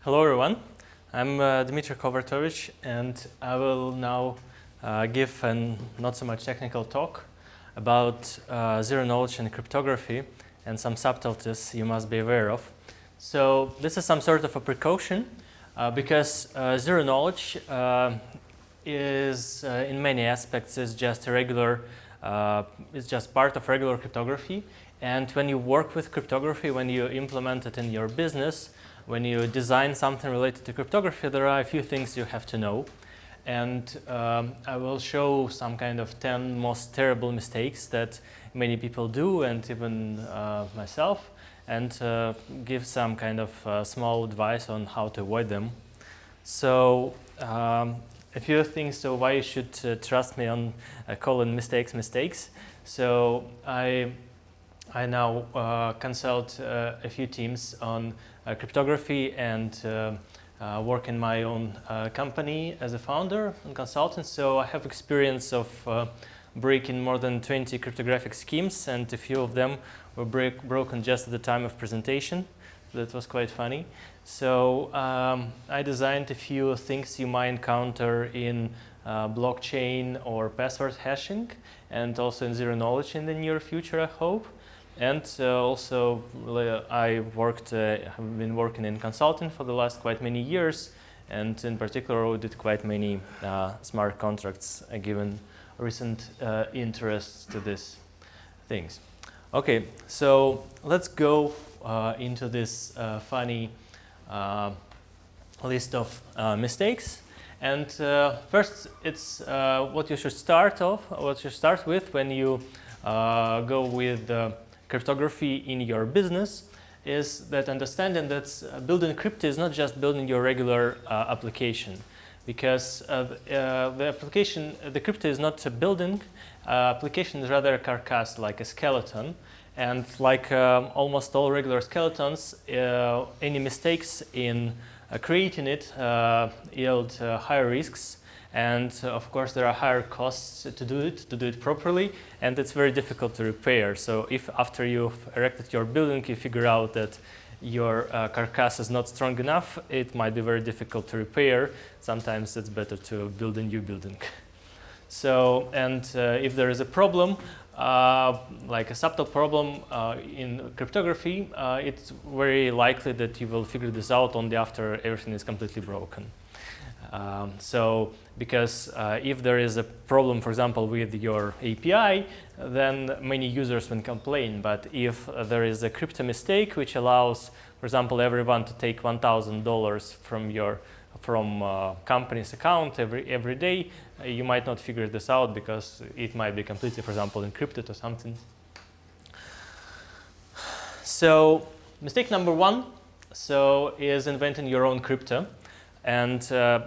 Hello everyone, I'm Dmitry Khovratovich, and I will now give a not so much technical talk about zero knowledge and cryptography and some subtleties you must be aware of. So this is some sort of a precaution because zero knowledge is in many aspects is just a regular, it's just part of regular cryptography. And when you work with cryptography, when you implement it in your business, when you design something related to cryptography, there are a few things you have to know. And I will show some kind of 10 most terrible mistakes that many people do, and even myself, and give some kind of small advice on how to avoid them. So a few things, so why you should trust me on calling mistakes. So I now consult a few teams on cryptography and work in my own company as a founder and consultant. So I have experience of breaking more than 20 cryptographic schemes, and a few of them were broken just at the time of presentation. That was quite funny. So I designed a few things you might encounter in blockchain or password hashing, and also in zero knowledge in the near future, I hope. And also, I have been working in consulting for the last quite many years, and in particular, I did quite many smart contracts, given recent interests to these things. Okay, so let's go into this funny list of mistakes. And first, it's what you should start with when you go with cryptography in your business is that understanding that building crypto is not just building your regular application, because the crypto is not a building, application is rather a carcass, like a skeleton, and like almost all regular skeletons, any mistakes in creating it yield higher risks. And of course, there are higher costs to do it properly, and it's very difficult to repair. So if after you've erected your building, you figure out that your carcass is not strong enough, it might be very difficult to repair. Sometimes it's better to build a new building. So, and if there is a problem, like a subtle problem in cryptography, it's very likely that you will figure this out only after everything is completely broken. So, because if there is a problem, for example, with your API, then many users will complain. But if there is a crypto mistake which allows, for example, everyone to take $1,000 from company's account every day, you might not figure this out because it might be completely, for example, encrypted or something. So, mistake number one, is inventing your own crypto. And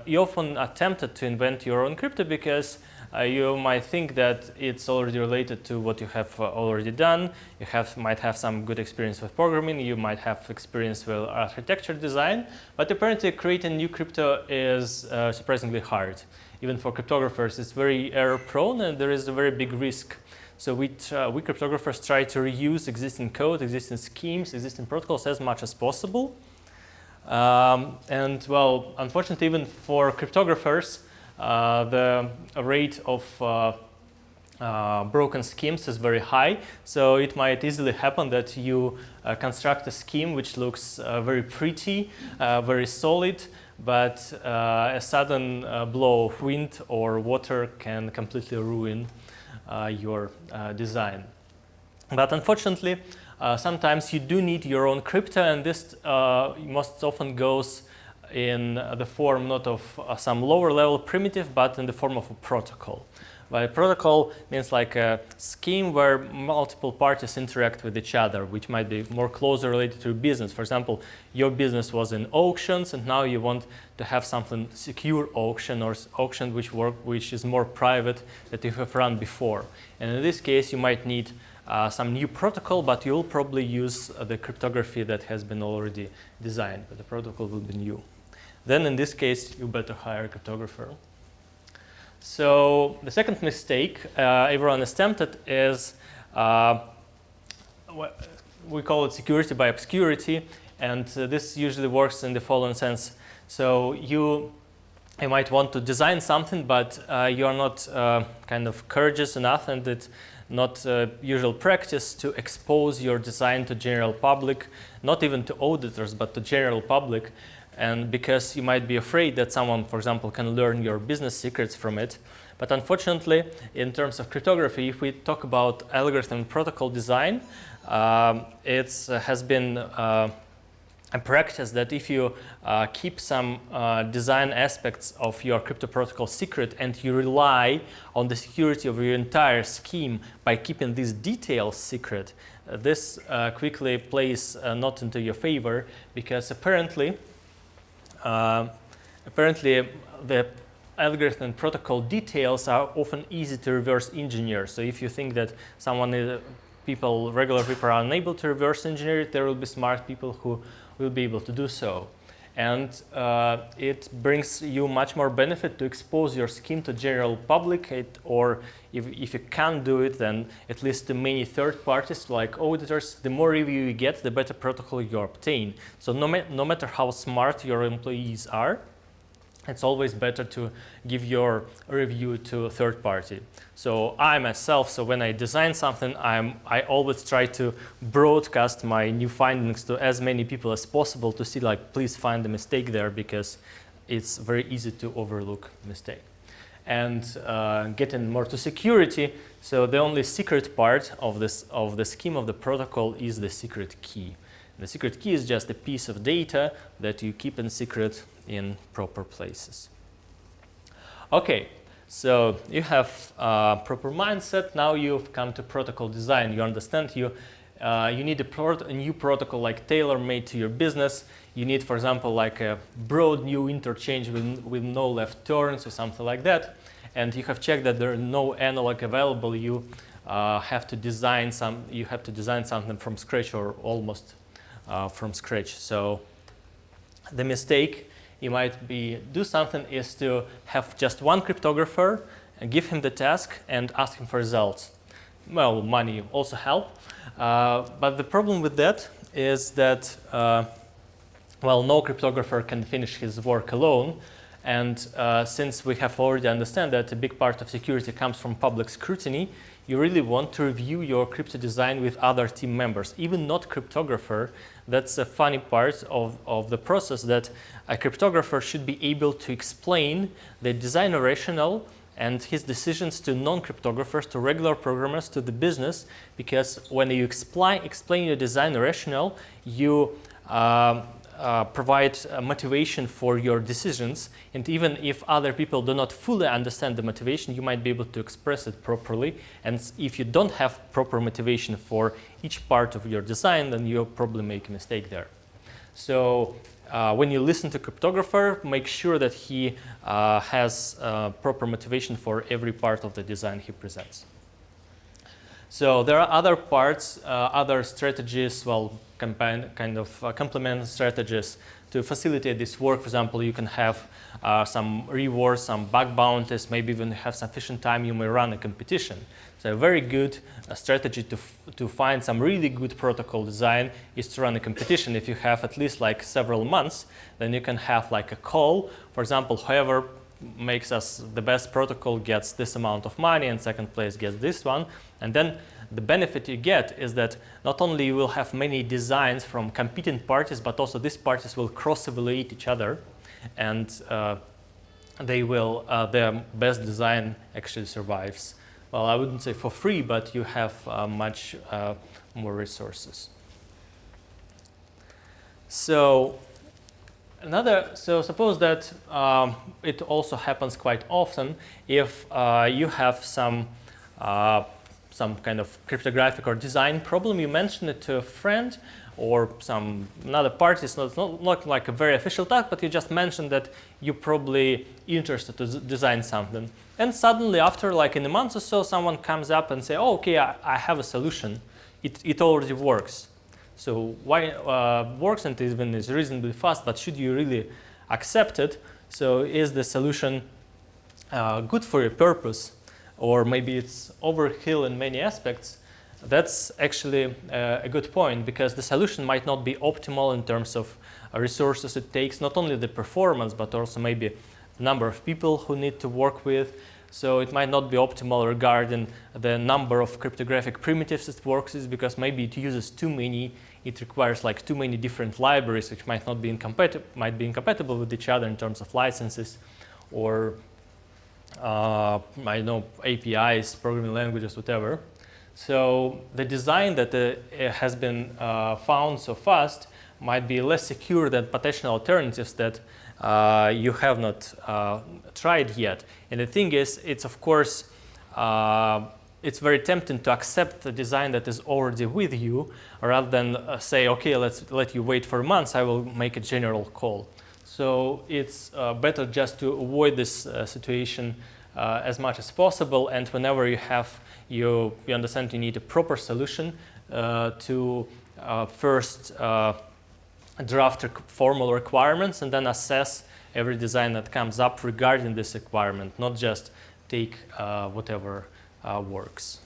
you often attempted to invent your own crypto because you might think that it's already related to what you have already done. You might have some good experience with programming. You might have experience with architecture design. But apparently, creating new crypto is surprisingly hard. Even for cryptographers, it's very error-prone, and there is a very big risk. So we cryptographers try to reuse existing code, existing schemes, existing protocols as much as possible. And well, unfortunately, even for cryptographers, the rate of broken schemes is very high. So it might easily happen that you construct a scheme which looks very pretty, very solid, but a sudden blow of wind or water can completely ruin your design. But unfortunately, sometimes you do need your own crypto, and this most often goes in the form not of some lower level primitive, but in the form of a protocol. By a protocol means like a scheme where multiple parties interact with each other, which might be more closely related to business. For example, your business was in auctions, and now you want to have something secure auction, or auction which is more private that you have run before. And in this case, you might need some new protocol, but you'll probably use the cryptography that has been already designed, but the protocol will be new. Then in this case, you better hire a cryptographer. So the second mistake everyone is tempted is we call it security by obscurity, And this usually works in the following sense. So you might want to design something, but you are not kind of courageous enough, and it's not usual practice to expose your design to general public, not even to auditors, but to general public. And because you might be afraid that someone, for example, can learn your business secrets from it. But unfortunately, in terms of cryptography, if we talk about algorithm and protocol design, it has been a practice that if you keep some design aspects of your crypto protocol secret and you rely on the security of your entire scheme by keeping these details secret, this quickly plays not into your favor, because apparently the algorithm and protocol details are often easy to reverse engineer. So if you think that regular people are unable to reverse engineer it, there will be smart people who will be able to do so. And it brings you much more benefit to expose your scheme to general public, or if you can't do it, then at least to many third parties like auditors. The more review you get, the better protocol you obtain. So no matter how smart your employees are, it's always better to give your review to a third party. So I myself, so when I design something, I always try to broadcast my new findings to as many people as possible to see, like, please find the mistake there, because it's very easy to overlook mistake. And getting more to security, so the only secret part of the scheme of the protocol is the secret key. The secret key is just a piece of data that you keep in secret in proper places. Okay, so you have a proper mindset. Now you've come to protocol design. You understand you need a new protocol, like tailor-made to your business. You need, for example, like a broad new interchange with no left turns or something like that. And you have checked that there are no analog available. You have to design something from scratch, or almost from scratch. So the mistake you might do something is to have just one cryptographer and give him the task and ask him for results. Well, money also help, but the problem with that is that no cryptographer can finish his work alone. And since we have already understand that a big part of security comes from public scrutiny, you really want to review your crypto design with other team members, even not cryptographer. That's a funny part of the process, that a cryptographer should be able to explain the design rationale and his decisions to non-cryptographers, to regular programmers, to the business, because when you explain your design rationale, you provide motivation for your decisions, and even if other people do not fully understand the motivation, you might be able to express it properly. And if you don't have proper motivation for each part of your design, then you'll probably make a mistake there. So when you listen to cryptographer, make sure that he has proper motivation for every part of the design he presents. So there are other parts, other strategies, complement strategies to facilitate this work. For example, you can have some rewards, some bug bounties, maybe even have sufficient time, you may run a competition. So a very good strategy to find some really good protocol design is to run a competition. If you have at least like several months, then you can have like a call. For example, whoever makes us the best protocol gets this amount of money, and second place gets this one. And then the benefit you get is that not only you will have many designs from competing parties, but also these parties will cross-evaluate each other, and their best design actually survives. Well, I wouldn't say for free, but you have much more resources. So suppose that it also happens quite often if you have some kind of cryptographic or design problem. You mention it to a friend or another party. It's not like a very official task, but you just mentioned that you're probably interested to design something. And suddenly, after like in a month or so, someone comes up and say, "Oh, okay, I have a solution. It already works." So why works, and even is reasonably fast, but should you really accept it? So is the solution good for your purpose? Or maybe it's overkill in many aspects. That's actually a good point, because the solution might not be optimal in terms of resources it takes, not only the performance, but also maybe the number of people who need to work with. So it might not be optimal regarding the number of cryptographic primitives it works with, because maybe it uses too many. It requires like too many different libraries, which might not be incompatible with each other in terms of licenses, or I don't know, APIs, programming languages, whatever. So the design that has been found so fast might be less secure than potential alternatives that you have not tried yet. And the thing is, it's of course, it's very tempting to accept the design that is already with you, rather than say, okay, let's let you wait for months, I will make a general call. So it's better just to avoid this situation as much as possible, and whenever you have you understand you need a proper solution, to first draft formal requirements and then assess every design that comes up regarding this requirement, not just take whatever works.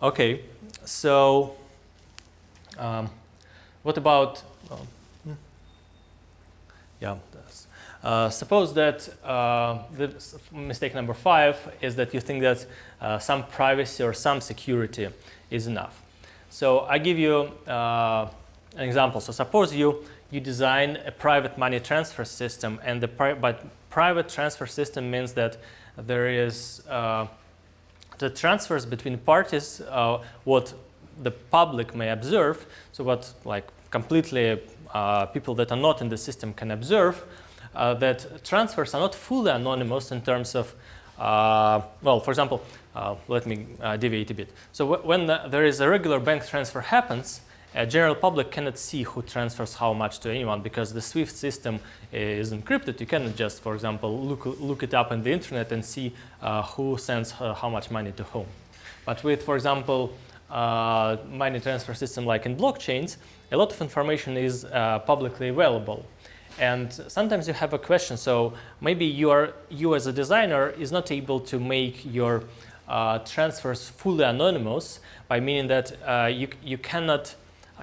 Okay, so what about suppose that the mistake number 5 is that you think that some privacy or some security is enough. So I give you an example. So suppose you design a private money transfer system, and but private transfer system means that there is the transfers between parties, what the public may observe. So what like completely people that are not in the system can observe. That transfers are not fully anonymous in terms of, well, for example, let me deviate a bit. So when there is a regular bank transfer happens, a general public cannot see who transfers how much to anyone, because the SWIFT system is encrypted. You cannot just, for example, look it up on the internet and see who sends how much money to whom. But with, for example, money transfer system like in blockchains, a lot of information is publicly available. And sometimes you have a question, so maybe you as a designer is not able to make your transfers fully anonymous, by meaning that you cannot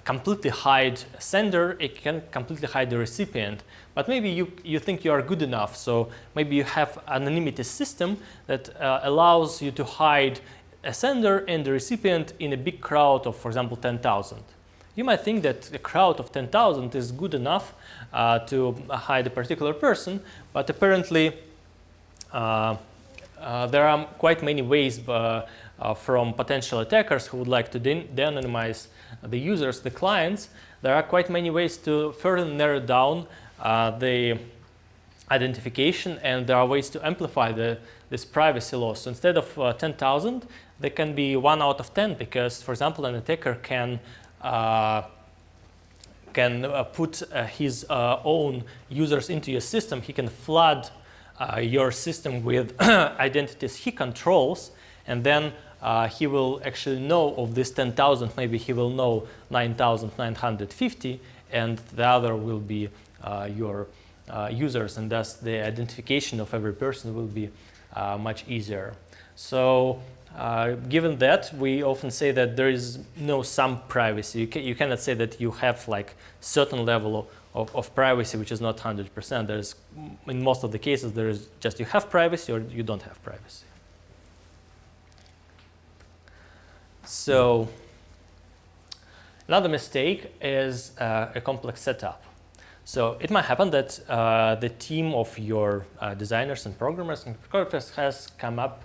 completely hide a sender, it can completely hide the recipient. But maybe you think you are good enough, so maybe you have an anonymity system that allows you to hide a sender and the recipient in a big crowd of, for example, 10,000. You might think that a crowd of 10,000 is good enough to hide a particular person, but apparently there are quite many ways from potential attackers who would like to de-anonymize the users, the clients. There are quite many ways to further narrow down the identification, and there are ways to amplify this privacy loss. So instead of 10,000, there can be 1 out of 10, because, for example, an attacker can put his own users into your system. He can flood your system with identities he controls, and then he will actually know of this 10,000, maybe he will know 9,950, and the other will be your users, and thus the identification of every person will be much easier. So given that, we often say that there is no some privacy. You cannot say that you have like certain level of privacy which is not 100%. There's, in most of the cases, there is just you have privacy or you don't have privacy. So another mistake is a complex setup. So it might happen that the team of your designers and programmers and cryptographers has come up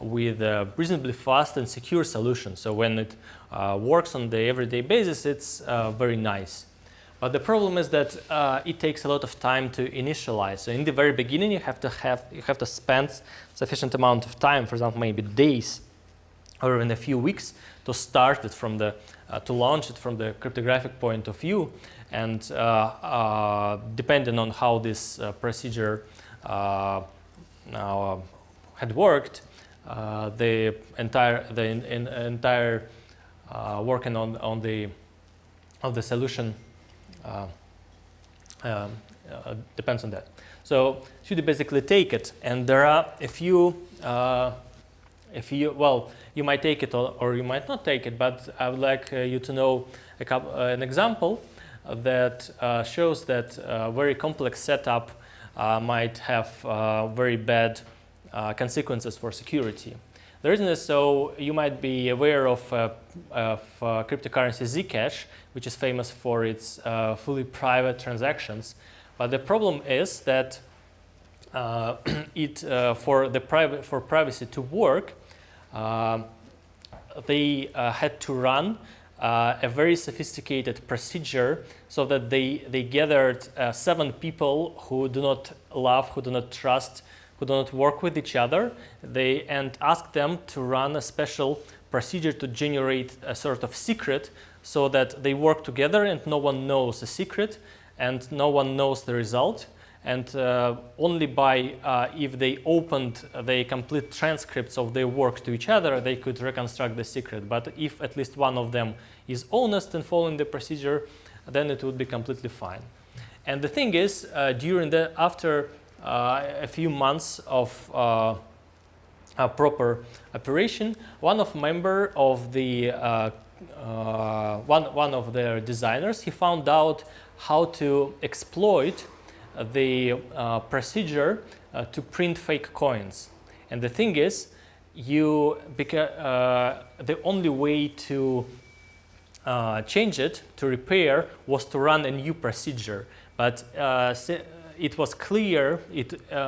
with a reasonably fast and secure solution. So when it works on the everyday basis, it's very nice. But the problem is that it takes a lot of time to initialize. So in the very beginning, you have to spend sufficient amount of time, for example, maybe days or even a few weeks, to start it from the to launch it from the cryptographic point of view. And depending on how this procedure had worked, the entire working on the solution depends on that. So should you basically take it, and there are a few if you, well, you might take it or you might not take it, but I would like you to know an example that shows that a very complex setup might have very bad consequences for security. The reason is, so you might be aware of cryptocurrency Zcash, which is famous for its fully private transactions. But the problem is that for privacy to work, they had to run a very sophisticated procedure so that they gathered 7 people who do not love, who do not trust, who do not work with each other, and asked them to run a special procedure to generate a sort of secret so that they work together and no one knows the secret and no one knows the result. And only by, if they opened the complete transcripts of their work to each other, they could reconstruct the secret. But if at least one of them is honest and following the procedure, then it would be completely fine. And the thing is, after a few months of a proper operation, one of their designers, he found out how to exploit the procedure to print fake coins. And the thing is, the only way to change it, to repair, was to run a new procedure. But it was clear,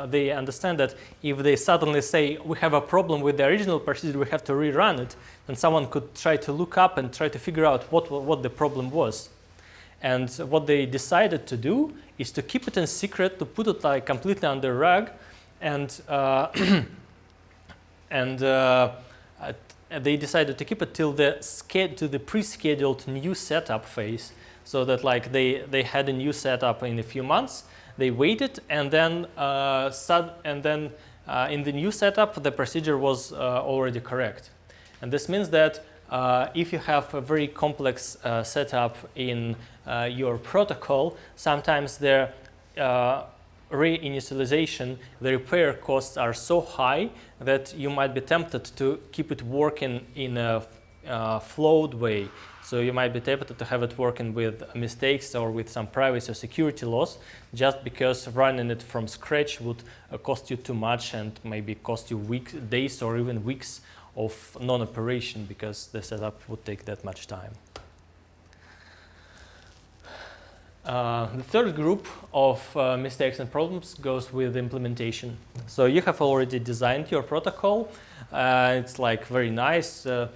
they understand that if they suddenly say, we have a problem with the original procedure, we have to rerun it, then someone could try to look up and try to figure out what the problem was. And what they decided to do is to keep it in secret, to put it like completely under rug, and they decided to keep it till the pre-scheduled new setup phase, so that like they had a new setup in a few months. They waited, and then in the new setup, the procedure was already correct. And this means that if you have a very complex setup in your protocol, sometimes the reinitialization, the repair costs are so high that you might be tempted to keep it working in a flawed way. So you might be tempted to have it working with mistakes or with some privacy or security loss, just because running it from scratch would cost you too much and maybe cost you days or even weeks of non-operation, because the setup would take that much time. The third group of mistakes and problems goes with implementation. So you have already designed your protocol. It's like very nice, you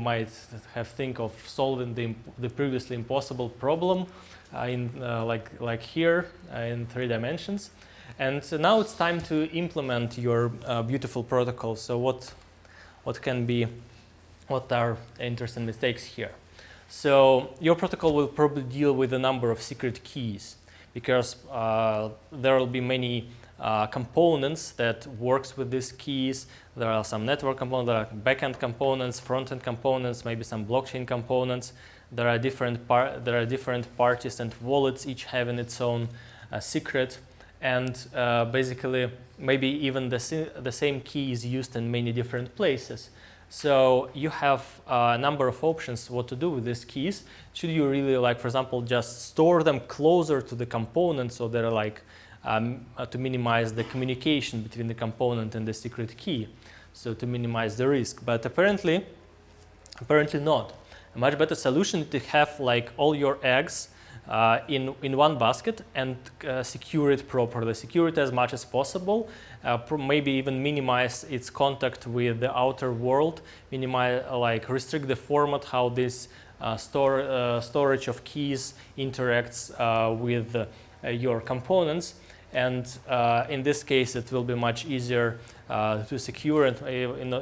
might have think of solving the previously impossible problem like here in 3 dimensions. And so now it's time to implement your beautiful protocol. So what are interesting mistakes here? So your protocol will probably deal with a number of secret keys, because there will be many components that works with these keys. There are some network components, there are backend components, front-end components, maybe some blockchain components. There are different parties and wallets, each having its own secret. And basically, maybe even the same key is used in many different places. So you have a number of options what to do with these keys. Should you really, like, for example, just store them closer to the component, so they're like to minimize the communication between the component and the secret key, so to minimize the risk. But apparently not. A much better solution is to have like all your eggs in one basket and secure it properly. Secure it as much as possible. Maybe even minimize its contact with the outer world. Restrict the format, how this storage of keys interacts with your components. And in this case, it will be much easier to secure, and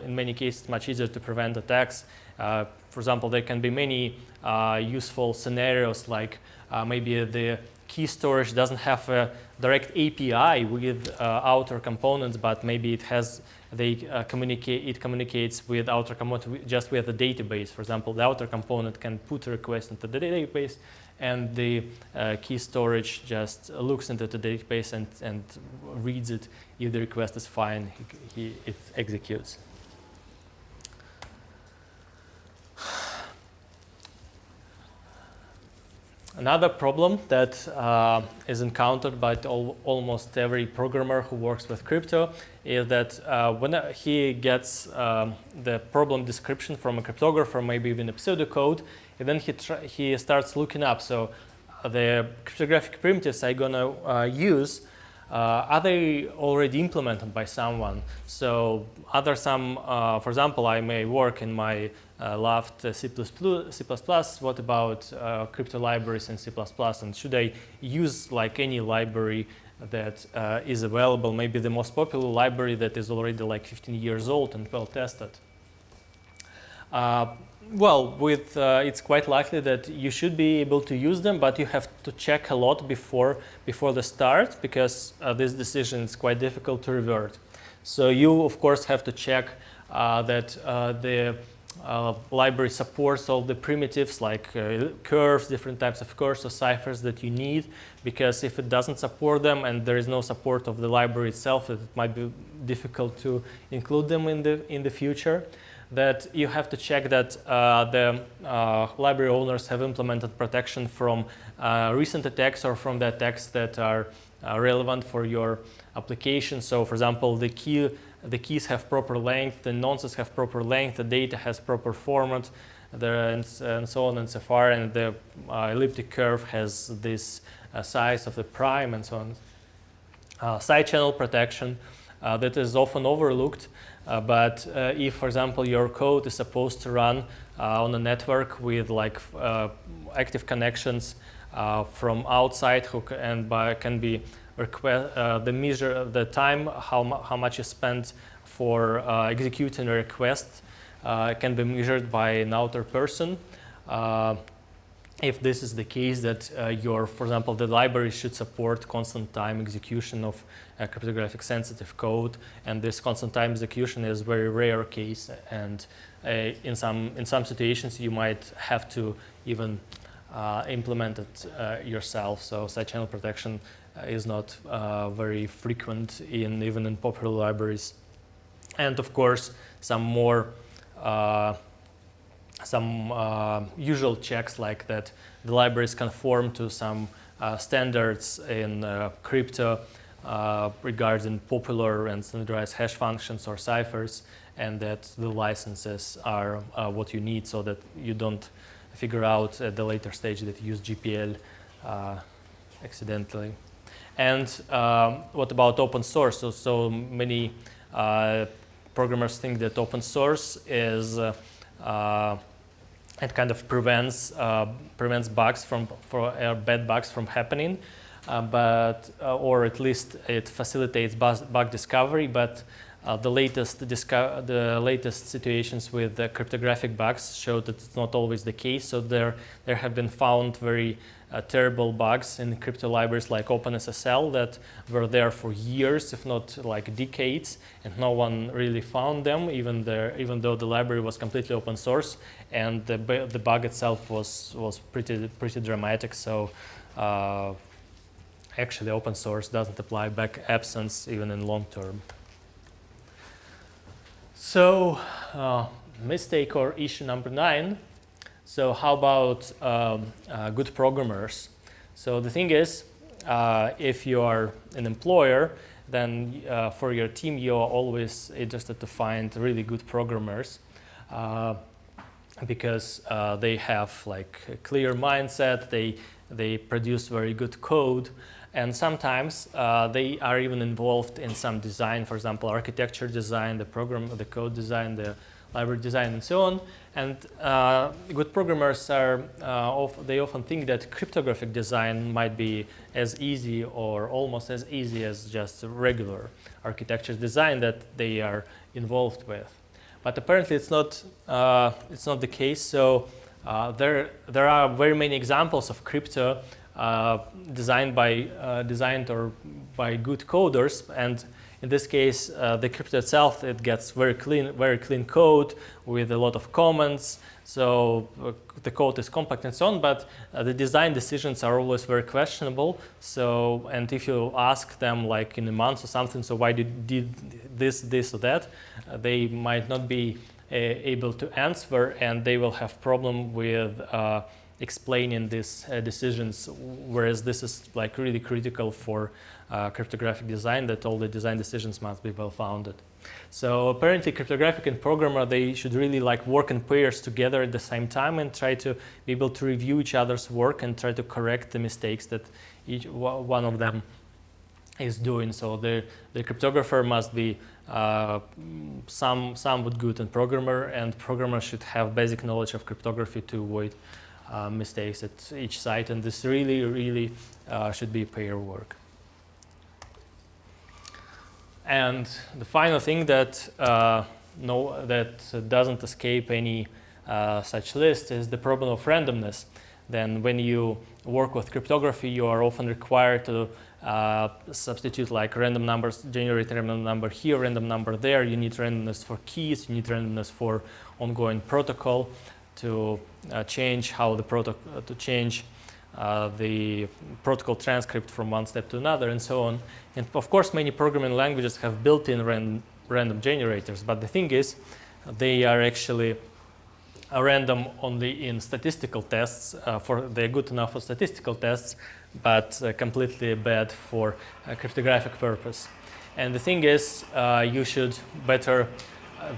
in many cases, much easier to prevent attacks. For example, there can be many useful scenarios, like maybe the key storage doesn't have direct API with outer components, but maybe it has it communicates with outer component just with the database. For example, the outer component can put a request into the database, and the key storage just looks into the database and reads it. If the request is fine, it executes. Another problem that is encountered by almost every programmer who works with crypto is that when he gets the problem description from a cryptographer, maybe even a pseudocode, and then he starts looking up. So the cryptographic primitives I'm gonna use, are they already implemented by someone? So for example, I may work in my loved C++. What about crypto libraries in C++? And should I use like any library that is available? Maybe the most popular library that is already like 15 years old and well tested. Well, it's quite likely that you should be able to use them, but you have to check a lot before the start, because this decision is quite difficult to revert. So you, of course, have to check that the library supports all the primitives like curves, different types of curves or ciphers that you need, because if it doesn't support them and there is no support of the library itself, it might be difficult to include them in the future. That you have to check that the library owners have implemented protection from recent attacks or from the attacks that are relevant for your application. So, for example, the keys have proper length, the nonces have proper length, the data has proper format, and so on and so far, and the elliptic curve has this size of the prime and so on. Side channel protection that is often overlooked. But if, for example, your code is supposed to run on a network with like active connections from outside, can be the time how much you spend for executing a request can be measured by an outer person. If this is the case, that for example, the library should support constant time execution of cryptographic sensitive code, and this constant time execution is a very rare case, and in some situations you might have to even implement it yourself. So side channel protection is not very frequent even in popular libraries. And of course, some more usual checks, like that the libraries conform to some standards in crypto regarding popular and standardized hash functions or ciphers, and that the licenses are what you need, so that you don't figure out at the later stage that you use GPL accidentally. And what about open source? So many programmers think that open source is it kind of prevents bugs bad bugs from happening, or at least it facilitates bug discovery. But the latest situations with the cryptographic bugs show that it's not always the case. So there have been found very terrible bugs in crypto libraries like OpenSSL that were there for years, if not like decades, and no one really found them, even though the library was completely open source, and the bug itself was pretty dramatic. So actually, open source doesn't apply back absence even in long term. So mistake or issue number 9. So how about good programmers? So the thing is, if you are an employer, then for your team you are always interested to find really good programmers, because they have like a clear mindset, they produce very good code, and sometimes they are even involved in some design, for example, architecture design, the code design, the library design, and so on. And good programmers they often think that cryptographic design might be as easy or almost as easy as just regular architecture design that they are involved with. But apparently it's not the case. So there are very many examples of crypto designed by good coders, and in this case, the crypto itself, it gets very clean code with a lot of comments. So the code is compact and so on, but the design decisions are always very questionable. So, and if you ask them like in a month or something, so why did this or that, they might not be able to answer, and they will have problem with explaining these decisions, whereas this is like really critical for cryptographic design, that all the design decisions must be well-founded. So apparently cryptographic and programmer, they should really like work in pairs together at the same time and try to be able to review each other's work and try to correct the mistakes that each one of them is doing. So the cryptographer must be somewhat good in programmer, and programmer should have basic knowledge of cryptography to avoid mistakes at each side, and this really should be pair work. And the final thing that doesn't escape any such list is the problem of randomness. Then when you work with cryptography, you are often required to substitute like random numbers, generate a random number here, random number there. You need randomness for keys, you need randomness for ongoing protocol to change how the the protocol transcript from one step to another, and so on. And of course, many programming languages have built-in random generators, but the thing is, they are actually random only in statistical tests. They're good enough for statistical tests, but completely bad for cryptographic purpose. And the thing is, you should better.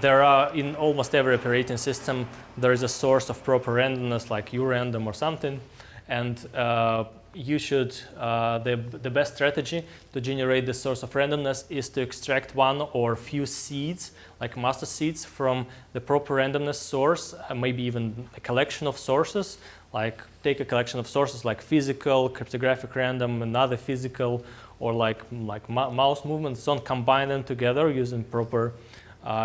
There are, in almost every operating system, there is a source of proper randomness, like urandom or something. And you should, the best strategy to generate the source of randomness is to extract one or few seeds, like master seeds, from the proper randomness source, maybe even a collection of sources, like take a collection of sources like physical, cryptographic random, another physical, or like mouse movements, so on, combine them together using proper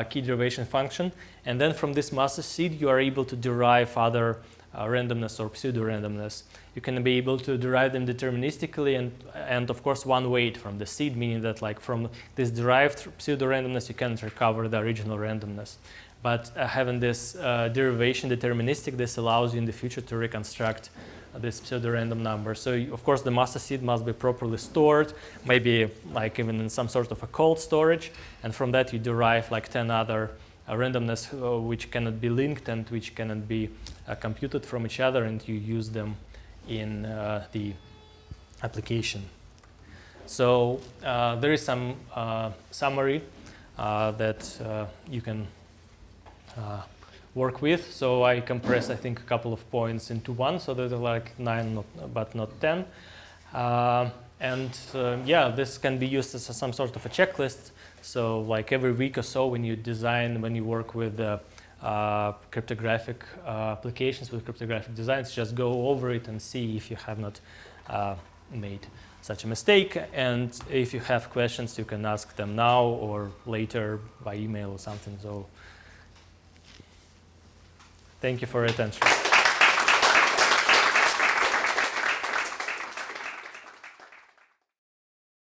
key derivation function. And then from this master seed, you are able to derive other randomness or pseudo-randomness. You can be able to derive them deterministically and of course one weight from the seed, meaning that like from this derived pseudo-randomness you can't recover the original randomness. But having this derivation deterministic, this allows you in the future to reconstruct this pseudo-random number. So of course the master seed must be properly stored, maybe like even in some sort of a cold storage, and from that you derive like 10 other randomness which cannot be linked and which cannot be computed from each other, and you use them in the application. So there is some summary that you can work with. So I compress, I think, a couple of points into one, so there's like 9 but not 10. Yeah, this can be used as some sort of a checklist. So like every week or so when you work with cryptographic applications, with cryptographic designs, just go over it and see if you have not made such a mistake. And if you have questions, you can ask them now or later by email or something. So thank you for your attention.